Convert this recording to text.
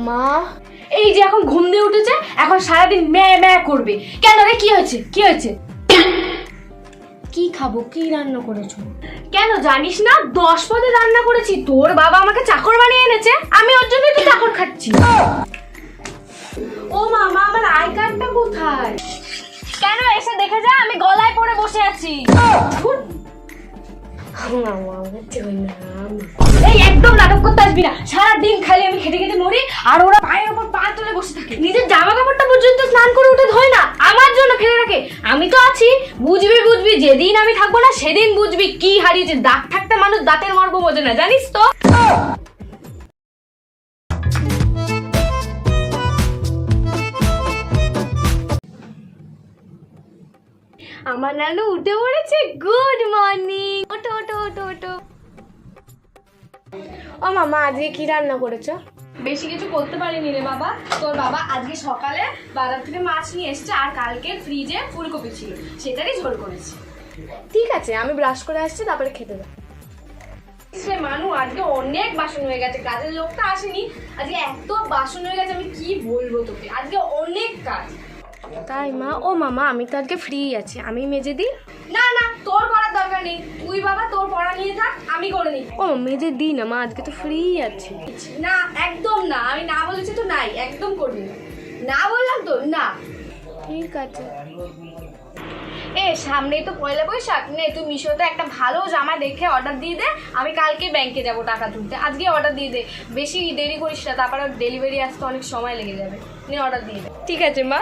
মা এই যে এখন ঘুম দিয়ে উঠেছে, এখন সারাদিন ম্যা ম্যা করবে কেন রে? কি হয়েছে কি হয়েছে? কি খাবো? কি রান্না করেছো? কেন জানিস না 10 পদে রান্না করেছি। তোর বাবা আমাকে চাকর বানিয়ে এনেছে, আমি ওর জন্যই তো চাকর খাচ্ছি। ও মামা, আমার আই কার্ডটা কোথায়? কেন এসে দেখে যা, আমি গলায় পড়ে বসে আছি। এই একদম নাটক করতে আসবি না। সারাদিন খালি আমি খেটে খেটে মরি আর ওরা পায়ের উপর পা তুলে বসে থাকে। নিজের জামা কাপড়টা পর্যন্ত স্নান করে উঠে ধোয় না, আমার জন্য ফেলে রাখে। আমি তো আছি, বুঝবি বুঝবি, যেদিন আমি থাকবো না সেদিন বুঝবি কি হারিয়েছে। দাঁত থাকতে মানুষ দাঁতের মর্ম বোঝে না, জানিস তো। আমার নানু উঠে পড়েছে। Good morning. ওঠো ওঠো ওঠো ওঠো। ও মামা, আজকে কি রান্না করেছো? বেশি কিছু করতে পারিনি রে বাবা। তোর বাবা আজকে সকালে বাজার থেকে মাছ নিয়ে এসেছে আর কালকে ফ্রিজে ফুলকপি ছিল, সেটারই ঝোল করেছি। ঠিক আছে, আমি ব্রাশ করে আসছি, তারপরে খেতে দাও। সে মানু, আজকে অনেক বাসন হয়ে গেছে, কাজের লোকটা আসেনি, আজকে এত বাসন হয়ে গেছে আমি কি বলবো তোকে, আজকে অনেক কাজ। তাই মা? ও মামা, আমি তো আজকে ফ্রি আছি, আমি মেজে দিই? না না, তোর করার দরকার নেই, তুই বাবা তোর পড়া নিয়ে থাক, আমি করে নিই। ও মেজে দিই না মা, আজকে তো ফ্রি আছি। না একদম না, আমি না বলেছি তো নাই, একদম করবি না। না বললাম তো না। ঠিক আছে। এ সামনেই তো পয়লা বৈশাখ, নে তুই মিশোতে একটা ভালো জামা দেখে অর্ডার দিয়ে দে। আমি কালকে ব্যাংকে যাব টাকা তুলতে, আজকে অর্ডার দিয়ে দে, বেশি দেরি করিস না, তারপরে ডেলিভারি আসতে অনেক সময় লেগে যাবে। নে অর্ডার দিয়ে দে। ঠিক আছে মা।